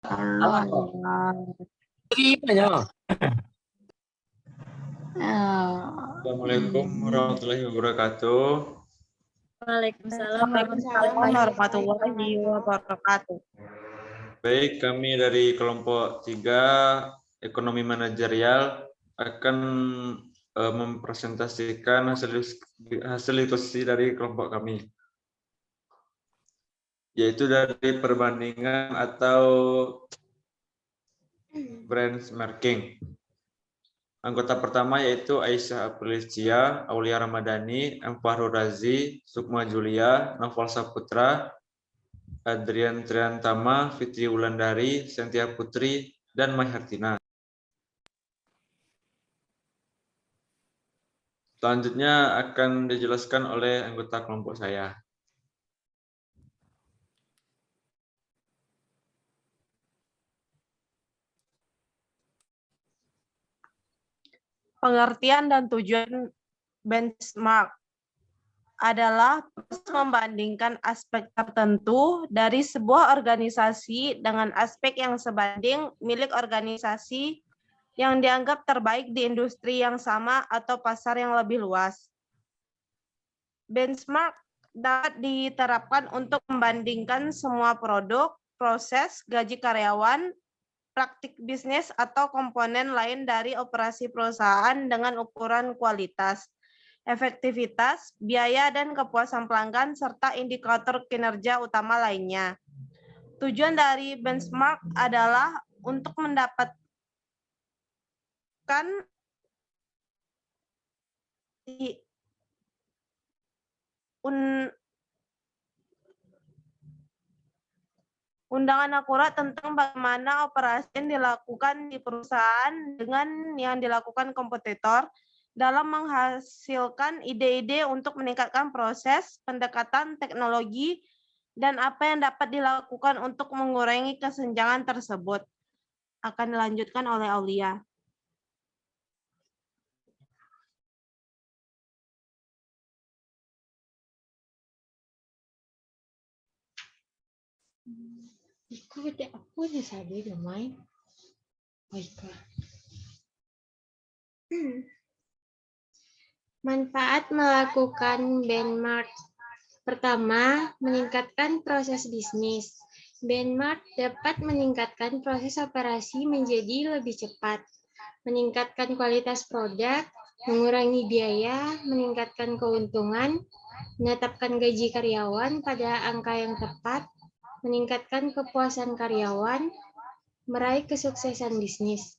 Allah. Gimana? Assalamualaikum warahmatullahi wabarakatuh. Waalaikumsalam warahmatullahi wabarakatuh. Baik, kami dari kelompok 3 Ekonomi Manajerial akan mempresentasikan hasil diskusi dari kelompok kami, yaitu dari perbandingan atau benchmarking. Anggota pertama yaitu Aisyah Aprilicia, Aulia Ramadhani, M. Fahru Razi, Sukma Julia, Noval Saputra, Adrian Triantama, Fitri Wulandari, Sentia Putri, dan Mai Hartina. Selanjutnya akan dijelaskan oleh anggota kelompok saya. Pengertian dan tujuan benchmark adalah membandingkan aspek tertentu dari sebuah organisasi dengan aspek yang sebanding milik organisasi yang dianggap terbaik di industri yang sama atau pasar yang lebih luas. Benchmark dapat diterapkan untuk membandingkan semua produk, proses, gaji karyawan, praktik bisnis, atau komponen lain dari operasi perusahaan dengan ukuran kualitas, efektivitas, biaya, dan kepuasan pelanggan, serta indikator kinerja utama lainnya. Tujuan dari benchmark adalah untuk mendapatkan undangan akurat tentang bagaimana operasi yang dilakukan di perusahaan dengan yang dilakukan kompetitor dalam menghasilkan ide-ide untuk meningkatkan proses, pendekatan, teknologi, dan apa yang dapat dilakukan untuk mengurangi kesenjangan tersebut. Akan dilanjutkan oleh Aulia. Manfaat melakukan benchmark. Pertama, meningkatkan proses bisnis. Benchmark dapat meningkatkan proses operasi menjadi lebih cepat, meningkatkan kualitas produk, mengurangi biaya, meningkatkan keuntungan, menetapkan gaji karyawan pada angka yang tepat, meningkatkan kepuasan karyawan, meraih kesuksesan bisnis.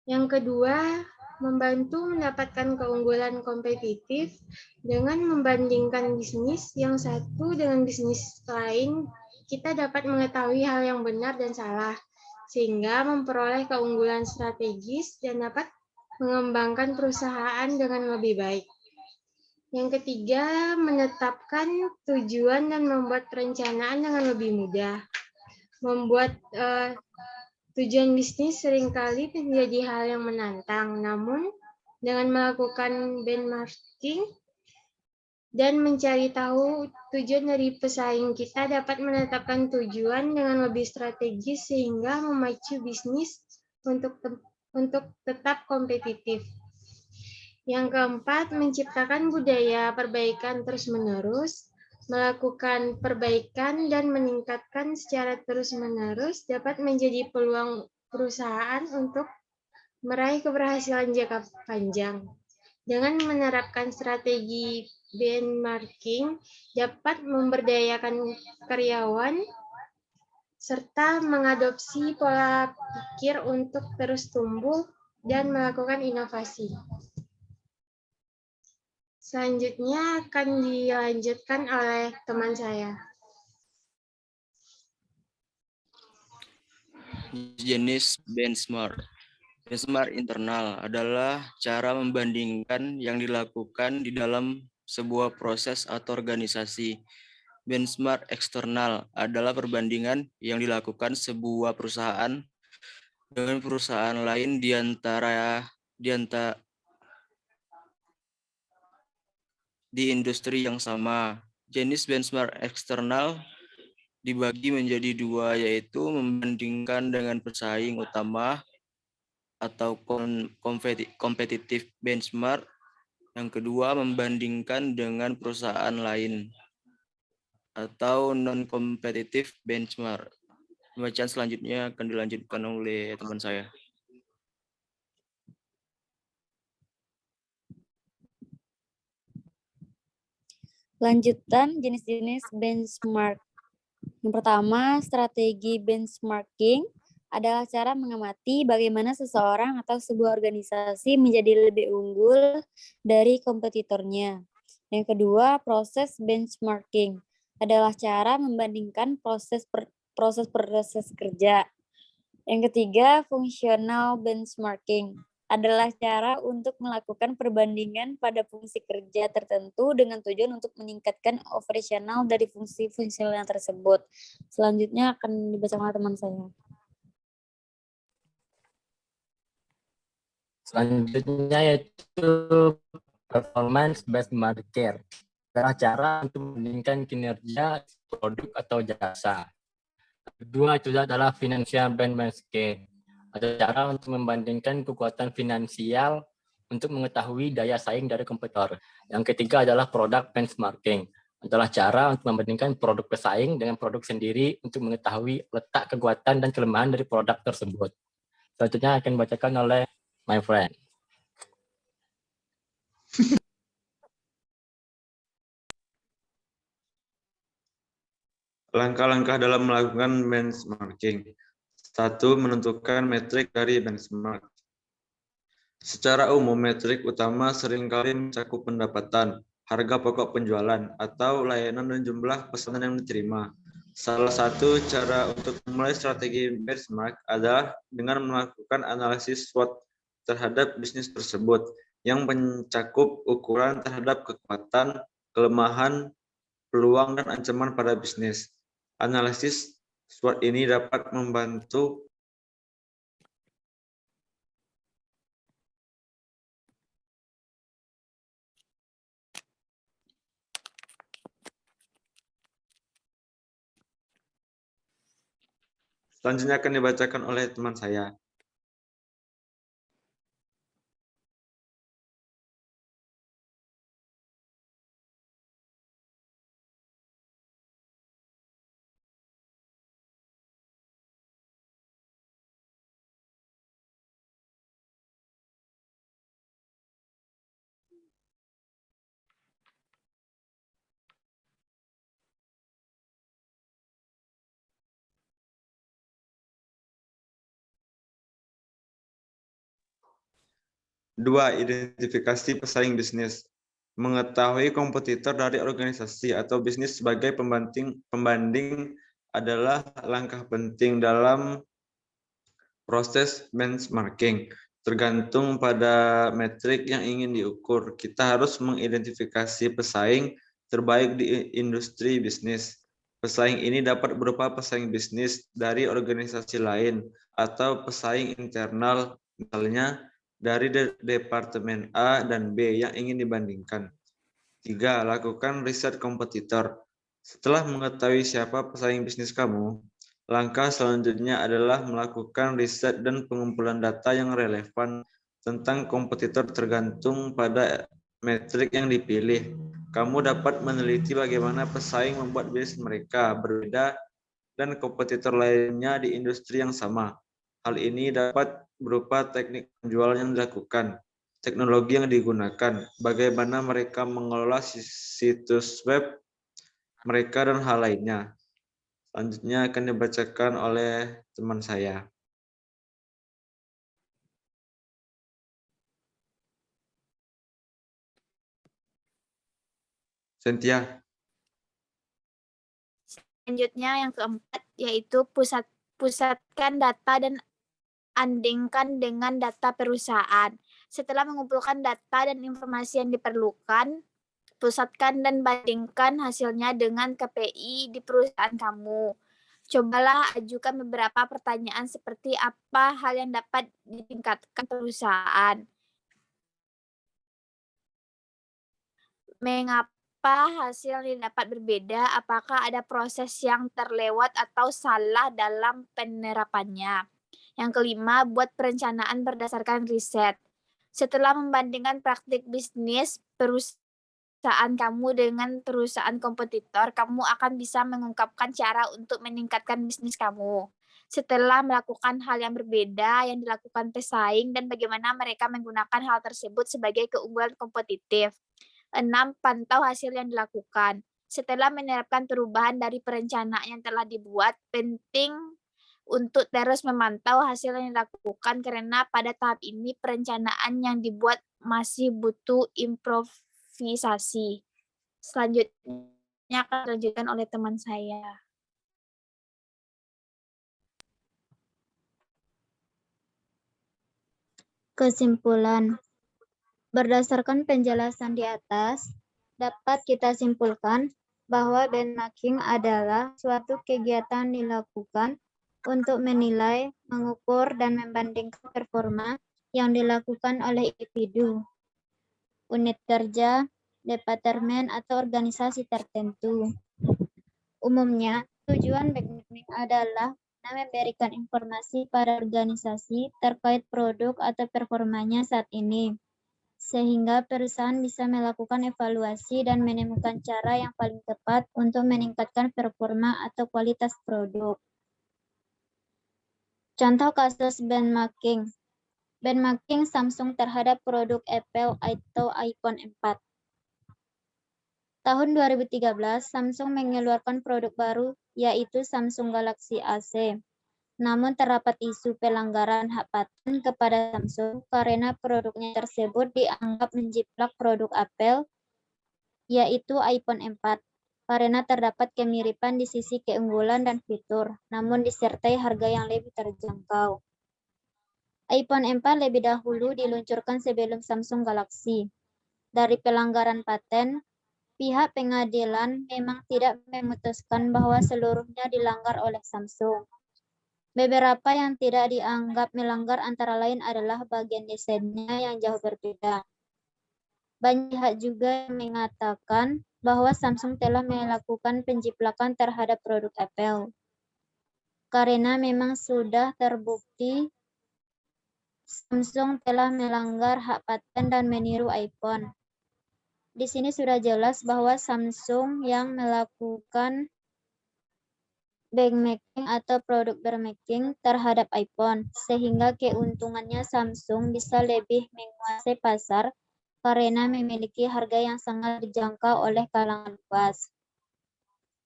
Yang kedua, membantu mendapatkan keunggulan kompetitif dengan membandingkan bisnis yang satu dengan bisnis lain. Kita dapat mengetahui hal yang benar dan salah, sehingga memperoleh keunggulan strategis dan dapat mengembangkan perusahaan dengan lebih baik. Yang ketiga, menetapkan tujuan dan membuat perencanaan dengan lebih mudah. Membuat tujuan bisnis seringkali menjadi hal yang menantang, namun dengan melakukan benchmarking dan mencari tahu tujuan dari pesaing, kita dapat menetapkan tujuan dengan lebih strategis sehingga memacu bisnis untuk tetap kompetitif. Yang keempat, menciptakan budaya perbaikan terus-menerus. Melakukan perbaikan dan meningkatkan secara terus-menerus dapat menjadi peluang perusahaan untuk meraih keberhasilan jangka panjang. Dengan menerapkan strategi benchmarking dapat memberdayakan karyawan serta mengadopsi pola pikir untuk terus tumbuh dan melakukan inovasi. Selanjutnya akan dilanjutkan oleh teman saya. Jenis benchmark. Benchmark internal adalah cara membandingkan yang dilakukan di dalam sebuah proses atau organisasi. Benchmark eksternal adalah perbandingan yang dilakukan sebuah perusahaan dengan perusahaan lain di industri yang sama. Jenis benchmark eksternal dibagi menjadi dua, yaitu membandingkan dengan pesaing utama atau competitive benchmark. Yang kedua, membandingkan dengan perusahaan lain atau non-competitive benchmark. Pembacaan selanjutnya akan dilanjutkan oleh teman saya. Lanjutan jenis-jenis benchmark. Yang pertama, strategi benchmarking adalah cara mengamati bagaimana seseorang atau sebuah organisasi menjadi lebih unggul dari kompetitornya. Yang kedua, proses benchmarking adalah cara membandingkan proses kerja. Yang ketiga, fungsional benchmarking adalah cara untuk melakukan perbandingan pada fungsi kerja tertentu dengan tujuan untuk meningkatkan operasional dari fungsi fungsional tersebut. Selanjutnya akan dibacakan oleh teman saya. Selanjutnya yaitu performance based market, adalah cara untuk membandingkan kinerja produk atau jasa. Kedua itu adalah financial benchmarking, ada cara untuk membandingkan kekuatan finansial untuk mengetahui daya saing dari kompetitor. Yang ketiga adalah product benchmarking, adalah cara untuk membandingkan produk pesaing dengan produk sendiri untuk mengetahui letak kekuatan dan kelemahan dari produk tersebut. Selanjutnya akan dibacakan oleh my friend. Langkah-langkah dalam melakukan benchmarking. 1. Menentukan metrik dari benchmark. Secara umum, metrik utama seringkali mencakup pendapatan, harga pokok penjualan, atau layanan dan jumlah pesanan yang diterima. Salah satu cara untuk memulai strategi benchmark adalah dengan melakukan analisis SWOT terhadap bisnis tersebut, yang mencakup ukuran terhadap kekuatan, kelemahan, peluang, dan ancaman pada bisnis. Analisis SWOT ini dapat membantu selanjutnya akan dibacakan oleh teman saya. Dua, identifikasi pesaing bisnis. Mengetahui kompetitor dari organisasi atau bisnis sebagai pembanding adalah langkah penting dalam proses benchmarking. Tergantung pada metrik yang ingin diukur, kita harus mengidentifikasi pesaing terbaik di industri bisnis. Pesaing ini dapat berupa pesaing bisnis dari organisasi lain atau pesaing internal, misalnya dari departemen A dan B yang ingin dibandingkan. 3. Lakukan riset kompetitor. Setelah mengetahui siapa pesaing bisnis kamu, langkah selanjutnya adalah melakukan riset dan pengumpulan data yang relevan tentang kompetitor tergantung pada metrik yang dipilih. Kamu dapat meneliti bagaimana pesaing membuat bisnis mereka berbeda dan kompetitor lainnya di industri yang sama. Hal ini dapat berupa teknik penjualan yang dilakukan, teknologi yang digunakan, bagaimana mereka mengelola situs web mereka, dan hal lainnya. Selanjutnya akan dibacakan oleh teman saya. Cynthia. Selanjutnya yang keempat yaitu pusatkan data dan andingkan dengan data perusahaan. Setelah mengumpulkan data dan informasi yang diperlukan, pusatkan dan bandingkan hasilnya dengan KPI di perusahaan kamu. Cobalah ajukan beberapa pertanyaan seperti apa hal yang dapat ditingkatkan perusahaan. hasil yang didapat berbeda? Apakah ada proses yang terlewat atau salah dalam penerapannya? Yang kelima, buat perencanaan berdasarkan riset. Setelah membandingkan praktik bisnis perusahaan kamu dengan perusahaan kompetitor, kamu akan bisa mengungkapkan cara untuk meningkatkan bisnis kamu. Setelah melakukan hal yang berbeda yang dilakukan pesaing dan bagaimana mereka menggunakan hal tersebut sebagai keunggulan kompetitif. 6. Pantau hasil yang dilakukan. Setelah menerapkan perubahan dari perencanaan yang telah dibuat, penting untuk terus memantau hasil yang dilakukan karena pada tahap ini perencanaan yang dibuat masih butuh improvisasi. Selanjutnya akan dilanjutkan oleh teman saya. Kesimpulan. Berdasarkan penjelasan di atas, dapat kita simpulkan bahwa benchmarking adalah suatu kegiatan dilakukan untuk menilai, mengukur, dan membandingkan performa yang dilakukan oleh individu, unit kerja, departemen, atau organisasi tertentu. Umumnya, tujuan benchmarking adalah memberikan informasi pada organisasi terkait produk atau performanya saat ini, sehingga perusahaan bisa melakukan evaluasi dan menemukan cara yang paling tepat untuk meningkatkan performa atau kualitas produk. Contoh kasus benchmarking. Benchmarking Samsung terhadap produk Apple atau iPhone 4. Tahun 2013, Samsung mengeluarkan produk baru, yaitu Samsung Galaxy AC. Namun terdapat isu pelanggaran hak paten kepada Samsung karena produknya tersebut dianggap menjiplak produk Apple, yaitu iPhone 4, karena terdapat kemiripan di sisi keunggulan dan fitur, namun disertai harga yang lebih terjangkau. iPhone 4 lebih dahulu diluncurkan sebelum Samsung Galaxy. Dari pelanggaran paten, pihak pengadilan memang tidak memutuskan bahwa seluruhnya dilanggar oleh Samsung. Beberapa yang tidak dianggap melanggar antara lain adalah bagian desainnya yang jauh berbeda. Banyak pihak juga yang mengatakan bahwa Samsung telah melakukan penjiplakan terhadap produk Apple. Karena memang sudah terbukti Samsung telah melanggar hak paten dan meniru iPhone. Di sini sudah jelas bahwa Samsung yang melakukan benchmarking atau produk benchmarking terhadap iPhone, sehingga keuntungannya Samsung bisa lebih menguasai pasar karena memiliki harga yang sangat dijangkau oleh kalangan luas.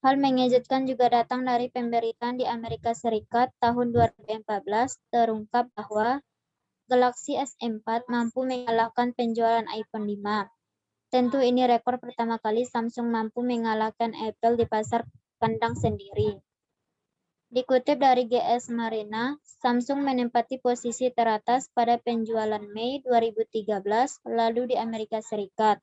Hal mengejutkan juga datang dari pemberitaan di Amerika Serikat tahun 2014 terungkap bahwa Galaxy S4 mampu mengalahkan penjualan iPhone 5. Tentu ini rekor pertama kali Samsung mampu mengalahkan Apple di pasar kandang sendiri. Dikutip dari GS Marina, Samsung menempati posisi teratas pada penjualan Mei 2013 lalu di Amerika Serikat.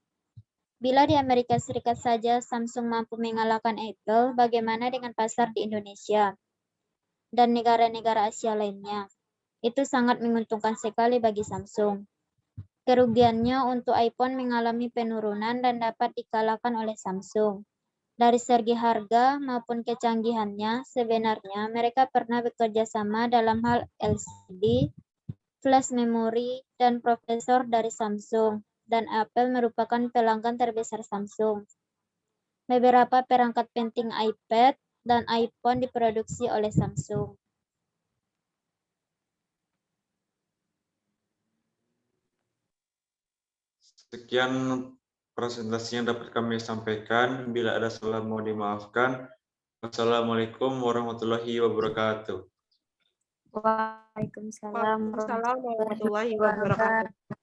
Bila di Amerika Serikat saja Samsung mampu mengalahkan Apple, bagaimana dengan pasar di Indonesia dan negara-negara Asia lainnya? Itu sangat menguntungkan sekali bagi Samsung. Kerugiannya untuk iPhone mengalami penurunan dan dapat dikalahkan oleh Samsung. Dari segi harga maupun kecanggihannya, sebenarnya mereka pernah bekerja sama dalam hal LCD, flash memory, dan prosesor dari Samsung, dan Apple merupakan pelanggan terbesar Samsung. Beberapa perangkat penting iPad dan iPhone diproduksi oleh Samsung. Sekian presentasi yang dapat kami sampaikan. Bila ada salah mohon dimaafkan. Wassalamualaikum warahmatullahi wabarakatuh. Waalaikumsalam Waalaikumsalam warahmatullahi wabarakatuh.